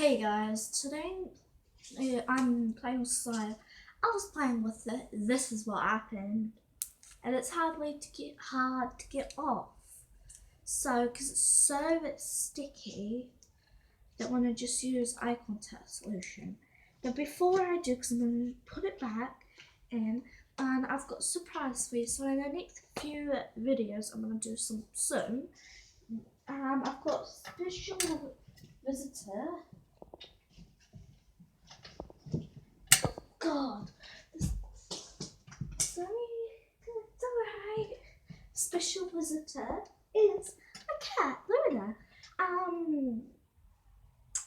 Hey guys, today I'm playing with slime. I was playing with it. This is what happened, and it's hard to get off. So, because it's so sticky, that want to just use eye contact solution. But before I do, because I'm going to put it back in, and I've got a surprise for you. So in the next few videos, I'm going to do some soon. I've got a special visitor. God, sorry, it's alright. Special visitor is a cat, Luna.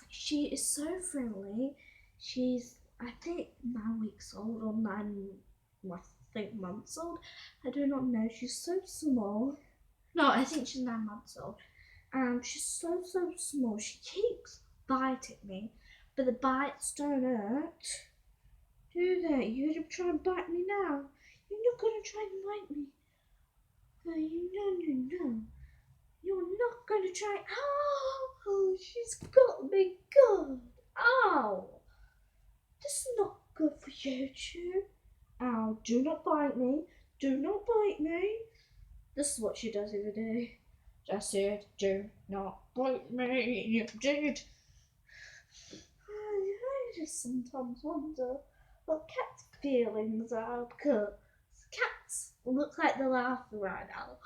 She is so friendly. She's, I think, 9 weeks old or I think months old. I do not know. She's so small. No, I think she's 9 months old. She's so small. She keeps biting me, but the bites don't hurt. Do that. You're gonna try and bite me now. You're not gonna try and bite me. No, no. You're not gonna try. Oh, she's got me good. Ow. This is not good for you, too. Ow, do not bite me. Do not bite me. This is what she does every day. Just said, do not bite me. You did. I just sometimes wonder what cats' feelings are, because cats look like they're laughing right now.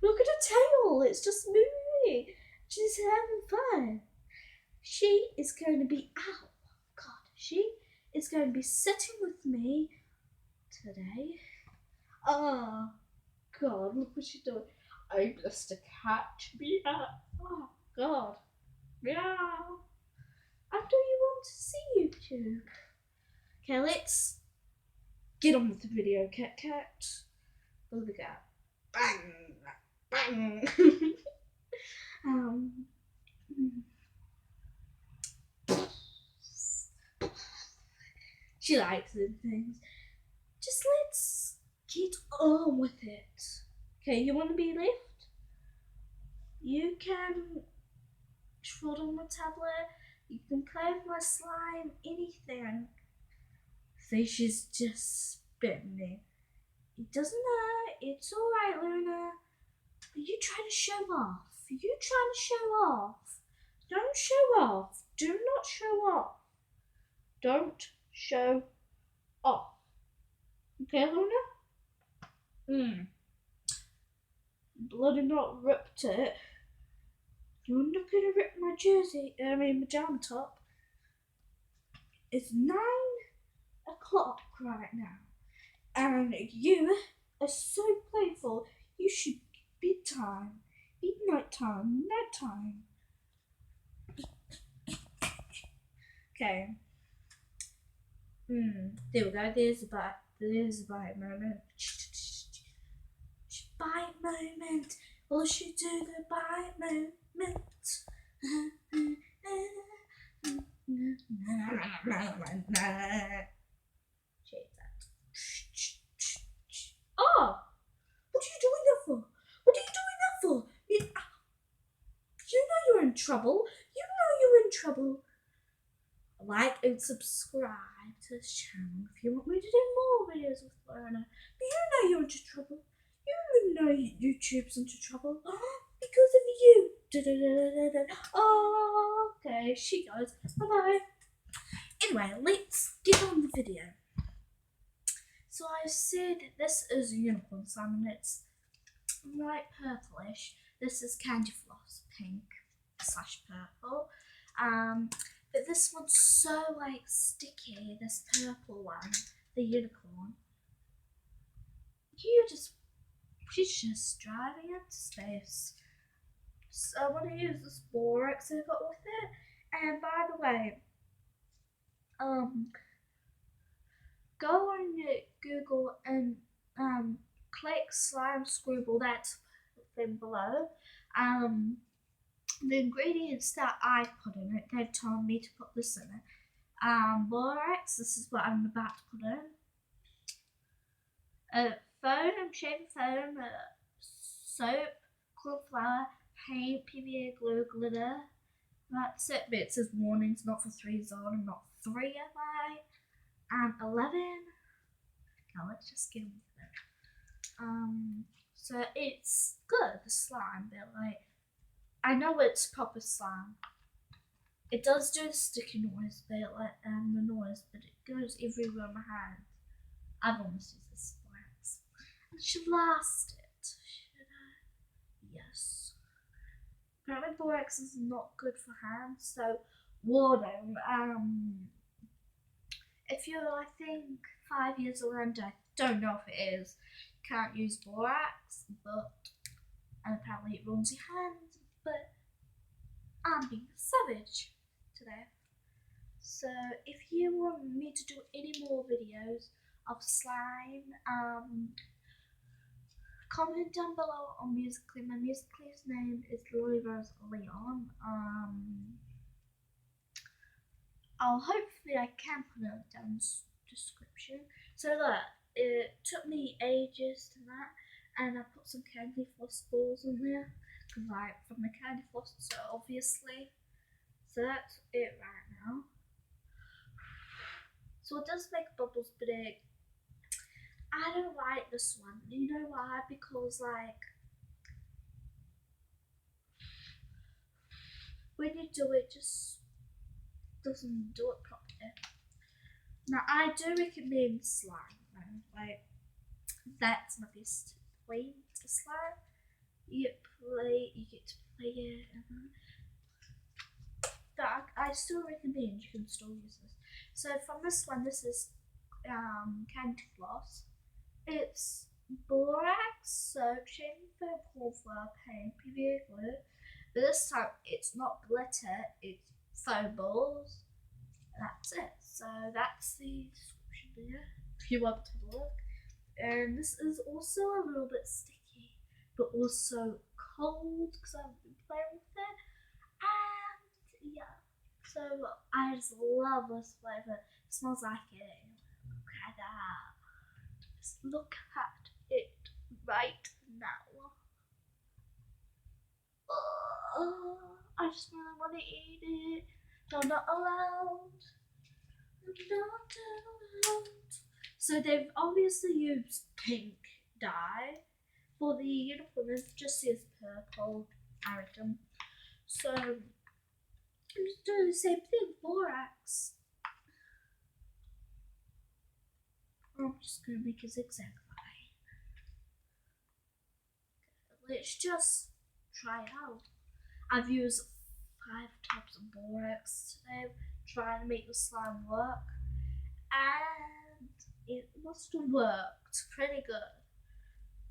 Look at her tail, it's just moving. She's having fun. She is going to be out. God, she is going to be sitting with me today. Oh, God, look what she's doing. I'm just a cat. Meow. Oh, God. Meow. I don't you want to see YouTube. Okay, let's get on with the video, cat. Look at that. Bang! Bang! um, she likes them things. Just let's get on with it. Okay, you want to be left? You can trot on my tablet. You can play with my slime, anything. See, she's just spitting me. It doesn't hurt. It's alright, Luna. Are you trying to show off? Are you trying to show off? Don't show off. Do not show off. Don't show off. Okay, Luna? Bloody not ripped it. You're not gonna rip my my jam top. It's 9 o'clock right now. And you are so playful. You should bedtime. Nighttime. Okay. There we go. There's a bite moment. Bite moment. Will she do the bite moment? Oh! What are you doing that for? What are you doing that for? You know you're in trouble. Like and subscribe to this channel if you want me to do more videos with Lorna. But you know you're into trouble. You know YouTube's into trouble. Because of you. Oh, okay, she goes. Bye-bye. Anyway, let's get on the video. So I said this is unicorn slime and it's light purplish. This is candy floss pink / purple. But this one's so like sticky, this purple one, the unicorn. She's just driving into space. So I want to use this borax I got with it. And by the way, go on Google and click slime scribble, that's thing below. The ingredients that I put in it, they've told me to put this in it. Borax, this is what I'm about to put in. Foam, shaving foam, soap, corn flour, paint, PVA glue, glitter, That's it, but it says warnings not for 3s on and not 3 MI and 11. Now let's just get on with it. So it's good, the slime, but like, I know it's proper slime. It does do the sticky noise, but like, the noise, but it goes everywhere on my hand. I've almost used this wax. I should last it, should I? Yes. Apparently borax is not good for hands, so warning. If you're, I think, 5 years or under, I don't know if it is, can't use borax, but, and apparently it ruins your hands, but I'm being savage today. So if you want me to do any more videos of slime, comment down below on Musical.ly. My Musical.ly's name is Lily Rose Leon. Hopefully I can put it down in the description. So look, it took me ages to that, and I put some candy floss balls in there, like from the candy floss, so obviously. So that's it right now. So it does make bubbles, but I don't like this one. You know why? Because like, when you do it, just doesn't do it properly. Now I do recommend slime though. Like, that's my best point to slime. You get to play it, but I still recommend you can still use this. So from this one, this is candy floss. It's borax, soap, shaving foam, corn flour, paint, PVA glue. But this time it's not glitter, it's foam balls. That's it. So that's the description there, if you want to look. And this is also a little bit sticky, but also cold because I've been playing with it. And yeah, so I just love this flavor. It smells like it. Look at that. Just look at it right now. I just really want to eat it. No, not allowed. Not allowed. So they've obviously used pink dye. For the uniform, it just says purple, I reckon. So I'm just doing the same thing, borax. I'm just going to make a zigzag line. Let's just try it out. I've used 5 types of borax today, trying to make the slime work, and it must have worked pretty good.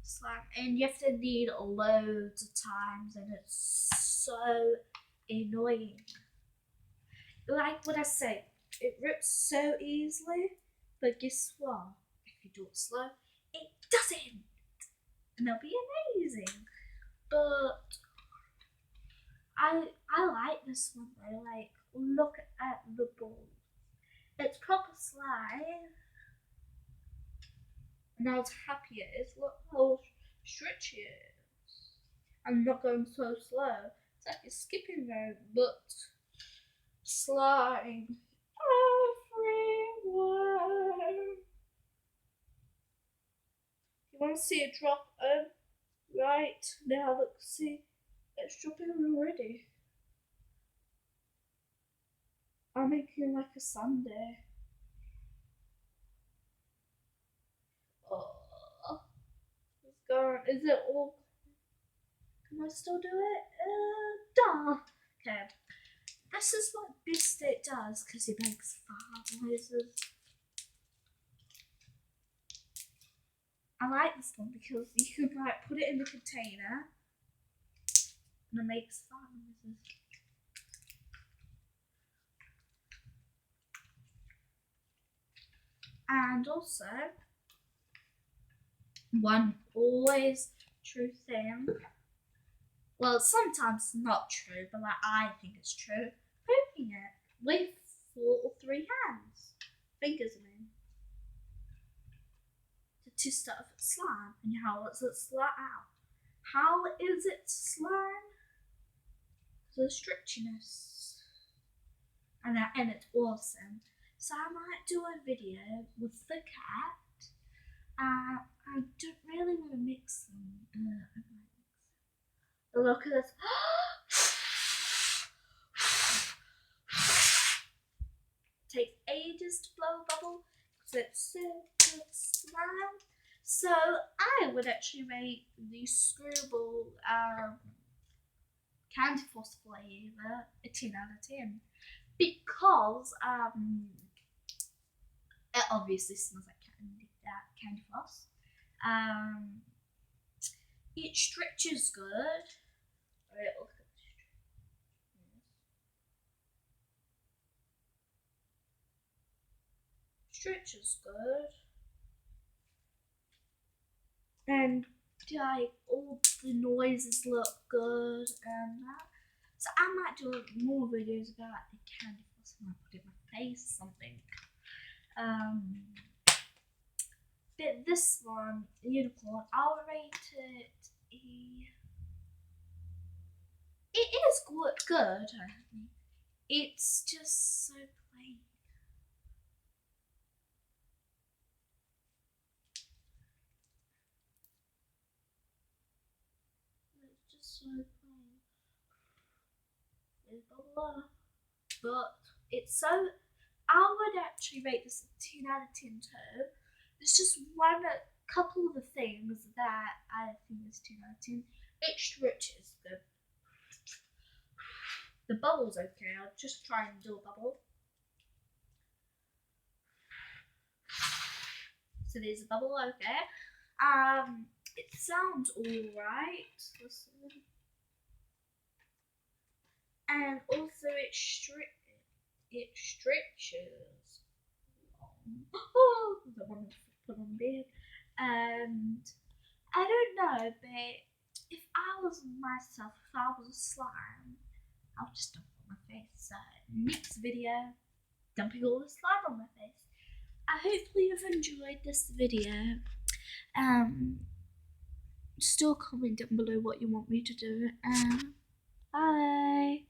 Slime, and you have to knead loads of times, and it's so annoying. Like what I say, it rips so easily, but guess what? If you do it slow, it doesn't, and it'll be amazing. But I like this one though. Like, look at the ball. It's proper slime. And how happy it is. Look how stretchy it is. I'm not going so slow. It's like a skipping rope, but slime everywhere. You want to see it drop? Right now, look, see, it's dropping already. I'm making like a sundae. Oh, it's gone. Is it all? Can I still do it? Duh. Okay. This is what Biscuit does because he makes fart noises. I like this one because you can like put it in the container and it makes fart noises. And also, one always true thing. Well, sometimes not true, but like I think it's true. Poking it with 4 or 3 hands, fingers I mean, to stuff slime. And how is it slime out? How is it slime? The stretchiness. and it's awesome. So I might do a video with the cat. I don't really want to mix them. Look at this. Takes ages to blow a bubble because it's so good slime. So I would actually rate the Screwball candy floss flavor a 10 out of 10 because it obviously smells like candy floss. It stretches good. Alright, look at this. Stretches good. And like all the noises look good and that. So I might do more videos about the candy floss and I put it in my face or something. But this one, Unicorn, I'll rate it it is good. It's just so plain. It's just so plain. There's bubble, but it's so. I would actually rate this a 10 out of 10 too. There's just couple of the things that I think is 10 out of 10. It stretches good. The bubble's okay. I'll just try and do a bubble. So there's a bubble, okay. It sounds alright. Listen. And also it stretches. Oh, the one to put on bed. And I don't know, but if I was myself, if I was a slime, I'll just dump it on my face. So next video, dumping all the slime on my face. I hopefully you've enjoyed this video. Still comment down below what you want me to do. Bye.